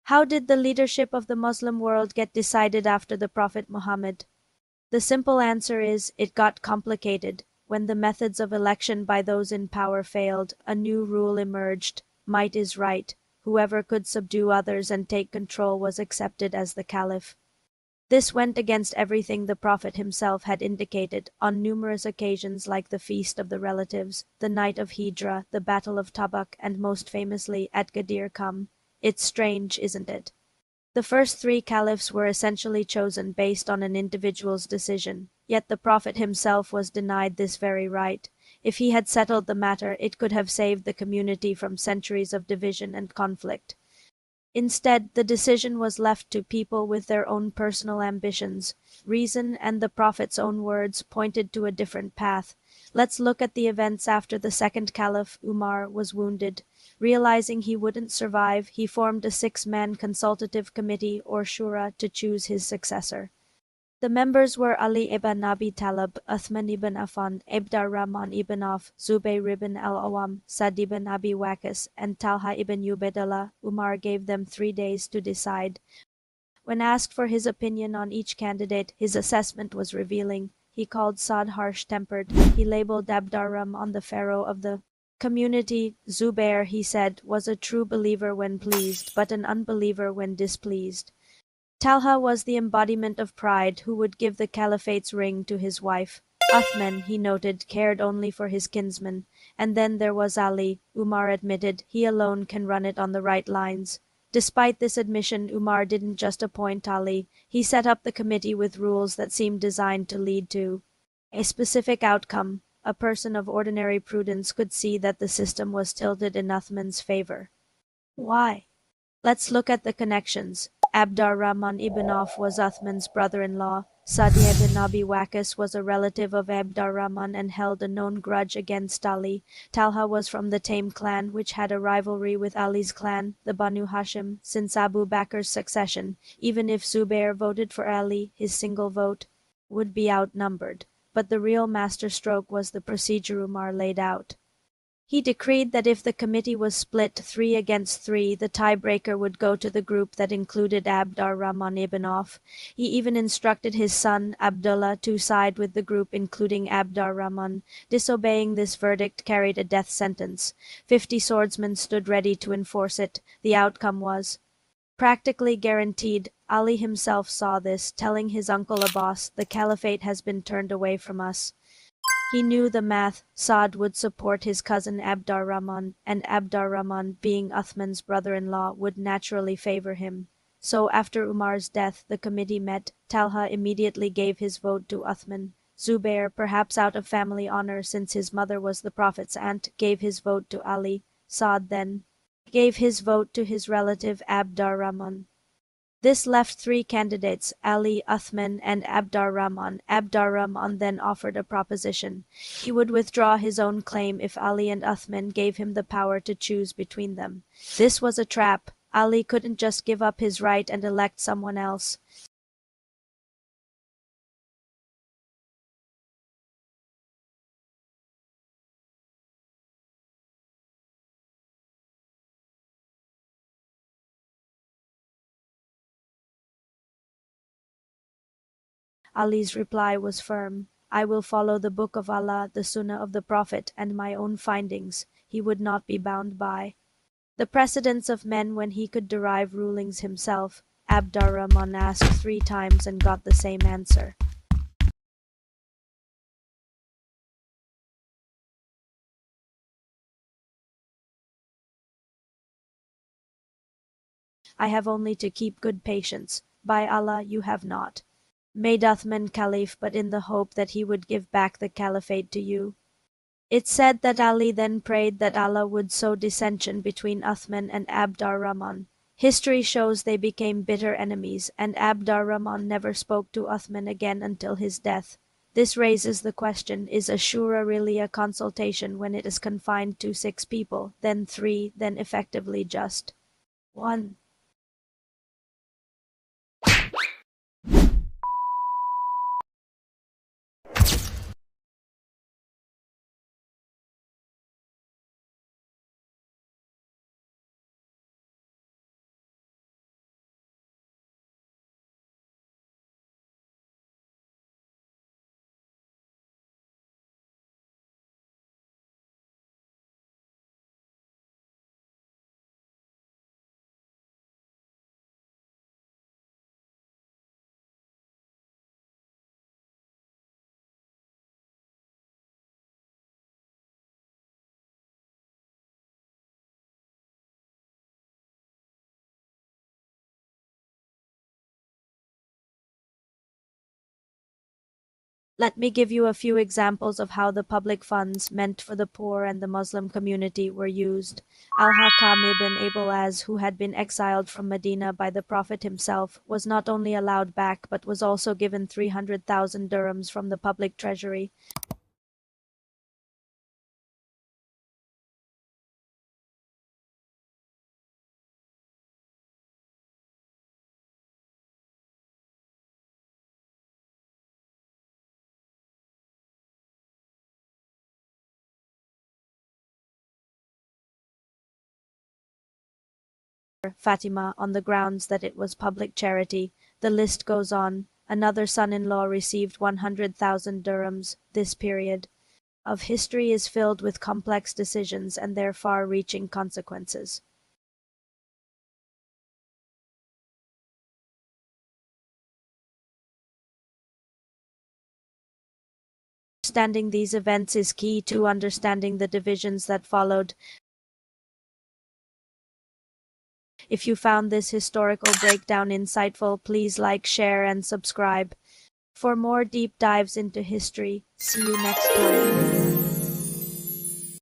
How did the leadership of the Muslim world get decided after the Prophet Muhammad? The simple answer is, it got complicated. When the methods of election by those in power failed, a new rule emerged: might is right. Whoever could subdue others and take control was accepted as the caliph. This went against everything the Prophet himself had indicated on numerous occasions, like the Feast of the Relatives, the night of Hijrah, the Battle of Tabuk, and most famously at Ghadir Khumm. It's strange, isn't it? The first three caliphs were essentially chosen based on an individual's decision, yet the Prophet himself was denied this very right. If he had settled the matter, it could have saved the community from centuries of division and conflict. Instead, the decision was left to people with their own personal ambitions. Reason and the Prophet's own words pointed to a different path. Let's look at the events after the second caliph, Umar, was wounded. Realizing he wouldn't survive, he formed a six-man consultative committee, or shura, to choose his successor. The members were Ali ibn Abi Talib, Uthman ibn Affan, Abdurrahman ibn Auf, Zubayr ibn al-Awwam, Sa'd ibn Abi Waqqas, and Talha ibn Ubaidullah. Umar gave them 3 days to decide. When asked for his opinion on each candidate, his assessment was revealing. He called Sa'd harsh-tempered. He labeled Abdurrahman the pharaoh of the community. Zubair, he said, was a true believer when pleased, but an unbeliever when displeased. Talha was the embodiment of pride, who would give the caliphate's ring to his wife. Uthman, he noted, cared only for his kinsman. And then there was Ali. Umar admitted he alone can run it on the right lines. Despite this admission, Umar didn't just appoint Ali. He set up the committee with rules that seemed designed to lead to a specific outcome. A person of ordinary prudence could see that the system was tilted in Uthman's favor. Why? Let's look at the connections. Abdurrahman ibn Auf was Uthman's brother-in-law. Sa'd ibn Abi Waqqas was a relative of Abdurrahman and held a known grudge against Ali. Talha was from the Taym clan, which had a rivalry with Ali's clan, the Banu Hashim, since Abu Bakr's succession. Even if Zubair voted for Ali, his single vote would be outnumbered. But the real masterstroke was the procedure Umar laid out. He decreed that if the committee was split 3 against 3, the tiebreaker would go to the group that included Abdurrahman ibn Auf. He even instructed his son, Abdullah, to side with the group including Abdurrahman. Disobeying this verdict carried a death sentence. 50 swordsmen stood ready to enforce it. The outcome was practically guaranteed. Ali himself saw this, telling his uncle Abbas, "The caliphate has been turned away from us." He knew the math. Sa'd would support his cousin Abdurrahman, and Abdurrahman, being Uthman's brother-in-law, would naturally favor him. So after Umar's death, the committee met. Talha immediately gave his vote to Uthman. Zubair, perhaps out of family honor since his mother was the Prophet's aunt, gave his vote to Ali. Sa'd then gave his vote to his relative Abdurrahman. This left 3 candidates: Ali, Uthman, and Abdurrahman. Abdurrahman then offered a proposition. He would withdraw his own claim if Ali and Uthman gave him the power to choose between them. This was a trap. Ali couldn't just give up his right and elect someone else. Ali's reply was firm. "I will follow the Book of Allah, the Sunnah of the Prophet, and my own findings." He would not be bound by the precedents of men when he could derive rulings himself. Abdurrahman asked 3 times and got the same answer. "I have only to keep good patience. By Allah, you have not made Uthman caliph but in the hope that he would give back the caliphate to you." It's said that Ali then prayed that Allah would sow dissension between Uthman and Abdurrahman. History shows they became bitter enemies, and Abdurrahman never spoke to Uthman again until his death. This raises the question, is a shura really a consultation when it is confined to 6 people, then 3, then effectively just 1? Let me give you a few examples of how the public funds meant for the poor and the Muslim community were used. Al-Hakam ibn Abilaz, who had been exiled from Medina by the Prophet himself, was not only allowed back but was also given 300,000 dirhams from the public treasury. Fatima on the grounds that it was public charity. The list goes on. Another son-in-law received 100,000 dirhams. This period of history is filled with complex decisions and their far-reaching consequences. Understanding these events is key to understanding the divisions that followed. If you found this historical breakdown insightful, please like, share, and subscribe. For more deep dives into history, see you next time.